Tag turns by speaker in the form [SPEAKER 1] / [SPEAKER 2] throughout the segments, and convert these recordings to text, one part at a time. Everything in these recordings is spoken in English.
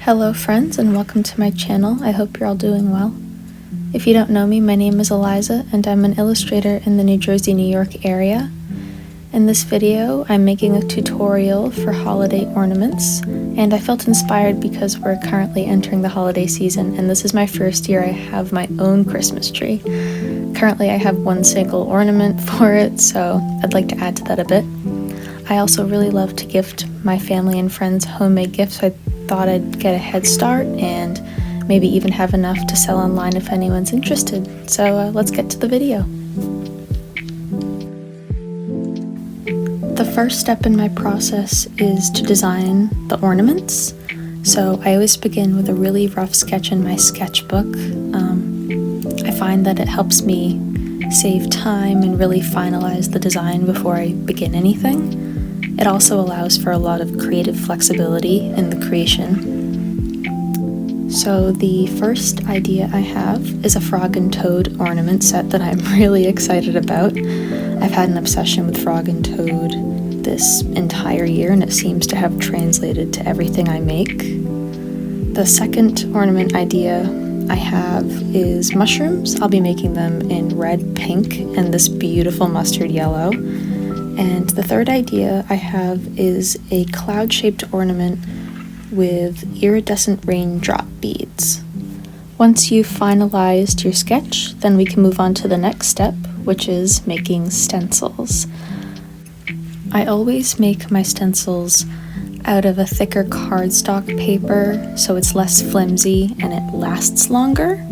[SPEAKER 1] Hello friends, and welcome to my channel. I hope you're all doing well. If you don't know me, my name is Eliza and I'm an illustrator in the New Jersey, New York area. In this video, I'm making a tutorial for holiday ornaments, and I felt inspired because we're currently entering the holiday season and this is my first year I have my own Christmas tree. Currently I have one single ornament for it, so I'd like to add to that a bit. I also really love to gift my family and friends homemade gifts. I thought I'd get a head start and maybe even have enough to sell online if anyone's interested. So let's get to the video. The first step in my process is to design the ornaments. So I always begin with a really rough sketch in my sketchbook. I find that it helps me save time and really finalize the design before I begin anything. It also allows for a lot of creative flexibility in the creation. So the first idea I have is a frog and toad ornament set that I'm really excited about. I've had an obsession with frog and toad this entire year and it seems to have translated to everything I make. The second ornament idea I have is mushrooms. I'll be making them in red, pink, and this beautiful mustard yellow. And the third idea I have is a cloud-shaped ornament with iridescent raindrop beads. Once you've finalized your sketch, then we can move on to the next step, which is making stencils. I always make my stencils out of a thicker cardstock paper so it's less flimsy and it lasts longer.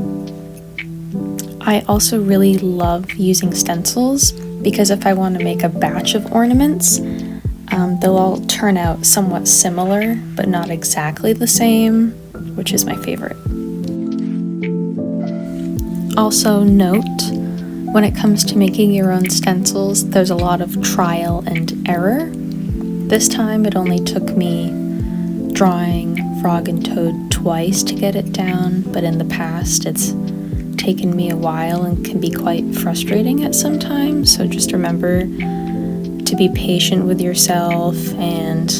[SPEAKER 1] I also really love using stencils because if I want to make a batch of ornaments, they'll all turn out somewhat similar but not exactly the same, which is my favorite. Also note, when it comes to making your own stencils, there's a lot of trial and error. This time it only took me drawing frog and toad twice to get it down, but in the past it's taken me a while and can be quite frustrating at some times, so just remember to be patient with yourself, and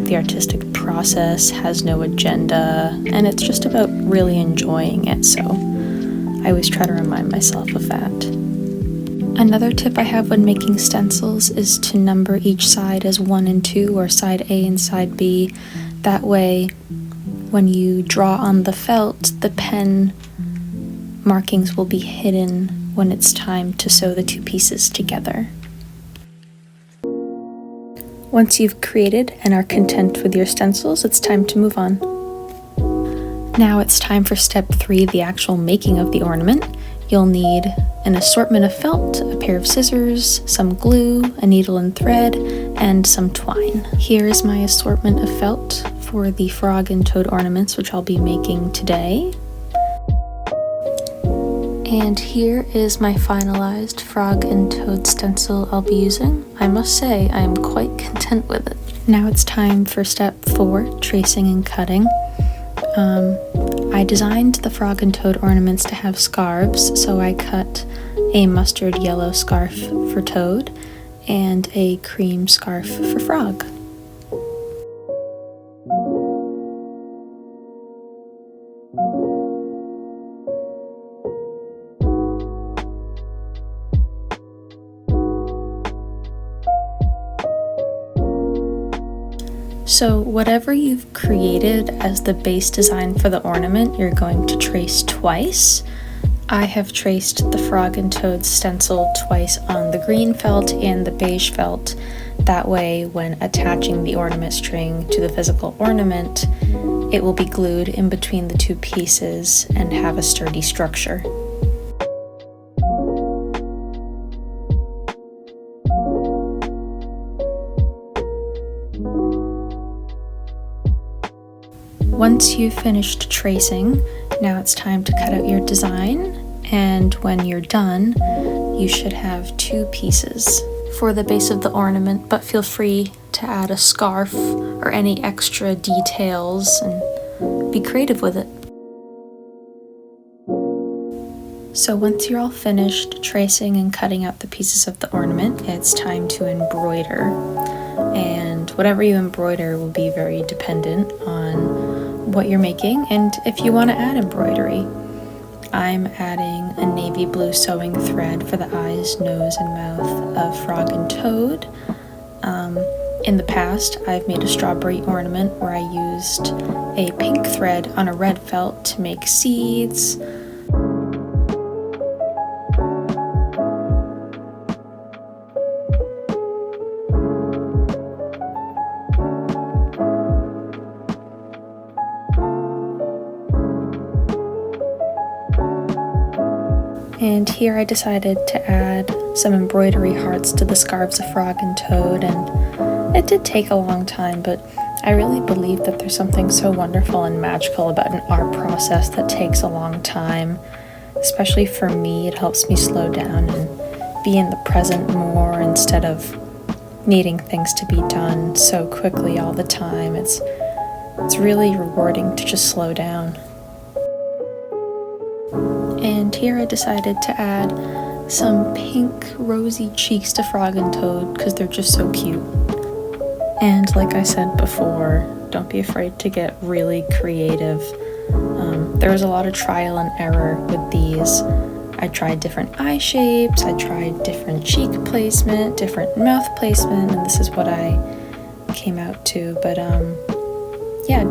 [SPEAKER 1] the artistic process has no agenda and it's just about really enjoying it, so I always try to remind myself of that. Another tip I have when making stencils is to number each side as 1 and 2 or side A and side B. That way when you draw on the felt, the pen markings will be hidden when it's time to sew the two pieces together. Once you've created and are content with your stencils, it's time to move on. Now it's time for step 3, the actual making of the ornament. You'll need an assortment of felt, a pair of scissors, some glue, a needle and thread, and some twine. Here is my assortment of felt for the frog and toad ornaments, which I'll be making today. And here is my finalized frog and toad stencil I'll be using. I must say I am quite content with it. Now it's time for step 4, tracing and cutting. I designed the frog and toad ornaments to have scarves, so I cut a mustard yellow scarf for toad and a cream scarf for frog. So whatever you've created as the base design for the ornament, you're going to trace twice. I have traced the frog and toad stencil twice on the green felt and the beige felt. That way, when attaching the ornament string to the physical ornament, it will be glued in between the two pieces and have a sturdy structure. Once you've finished tracing, now it's time to cut out your design, and when you're done, you should have 2 pieces for the base of the ornament, but feel free to add a scarf or any extra details and be creative with it. So once you're all finished tracing and cutting out the pieces of the ornament, it's time to embroider. And whatever you embroider will be very dependent on what you're making and if you want to add embroidery. I'm adding a navy blue sewing thread for the eyes, nose, and mouth of Frog and Toad. In the past, I've made a strawberry ornament where I used a pink thread on a red felt to make seeds. And here I decided to add some embroidery hearts to the scarves of Frog and Toad, and it did take a long time, but I really believe that there's something so wonderful and magical about an art process that takes a long time. Especially for me, it helps me slow down and be in the present more instead of needing things to be done so quickly all the time. It's really rewarding to just slow down. And here I decided to add some pink rosy cheeks to Frog and Toad because they're just so cute. And like I said before, don't be afraid to get really creative. There was a lot of trial and error with these. I tried different eye shapes, I tried different cheek placement, different mouth placement, and this is what I came out to. But yeah.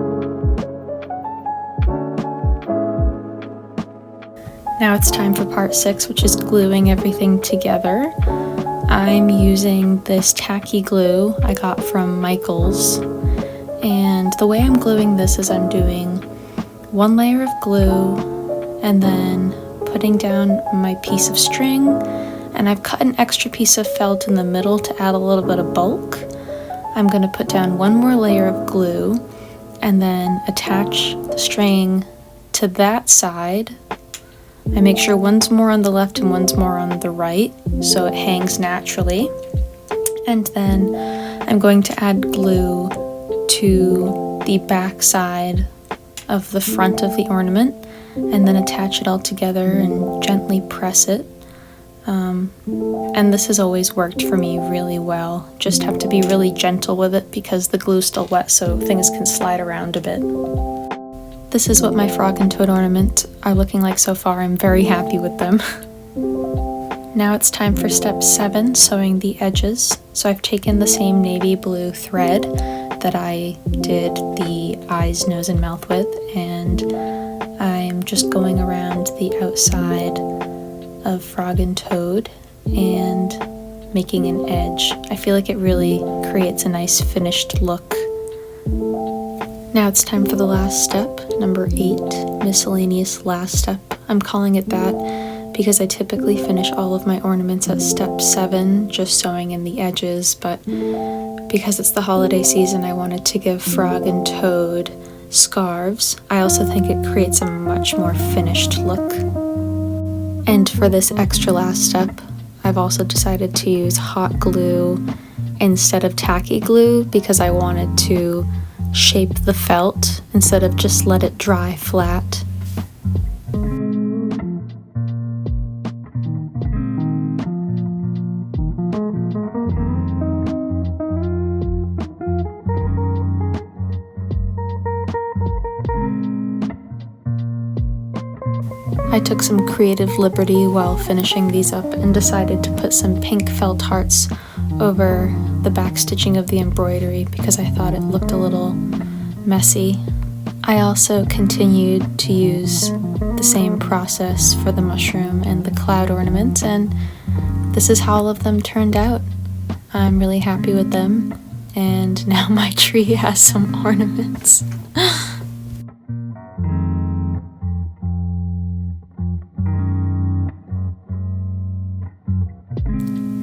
[SPEAKER 1] Now it's time for part 6, which is gluing everything together. I'm using this tacky glue I got from Michaels, and the way I'm gluing this is I'm doing one layer of glue and then putting down my piece of string, and I've cut an extra piece of felt in the middle to add a little bit of bulk. I'm going to put down one more layer of glue and then attach the string to that side. I make sure one's more on the left and one's more on the right, so it hangs naturally. And then I'm going to add glue to the back side of the front of the ornament, and then attach it all together and gently press it. And this has always worked for me really well. Just have to be really gentle with it because the glue's still wet, so things can slide around a bit. This is what my Frog and Toad ornaments are looking like so far. I'm very happy with them. Now it's time for step 7, sewing the edges. So I've taken the same navy blue thread that I did the eyes, nose, and mouth with, and I'm just going around the outside of Frog and Toad and making an edge. I feel like it really creates a nice finished look. Now it's time for the last step, number 8, miscellaneous last step. I'm calling it that because I typically finish all of my ornaments at step 7, just sewing in the edges, but because it's the holiday season, I wanted to give Frog and Toad scarves. I also think it creates a much more finished look. And for this extra last step, I've also decided to use hot glue instead of tacky glue because I wanted to shape the felt instead of just let it dry flat. I took some creative liberty while finishing these up and decided to put some pink felt hearts over the back stitching of the embroidery because I thought it looked a little messy. I also continued to use the same process for the mushroom and the cloud ornaments, and this is how all of them turned out. I'm really happy with them, and now my tree has some ornaments.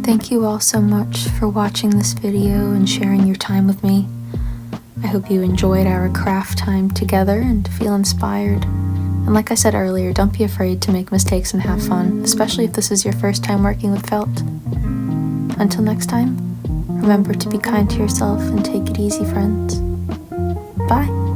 [SPEAKER 1] Thank you all so much for watching this video and sharing your time with me. I hope you enjoyed our craft time together and feel inspired. And like I said earlier, don't be afraid to make mistakes and have fun, especially if this is your first time working with felt. Until next time, remember to be kind to yourself and take it easy, friends. Bye!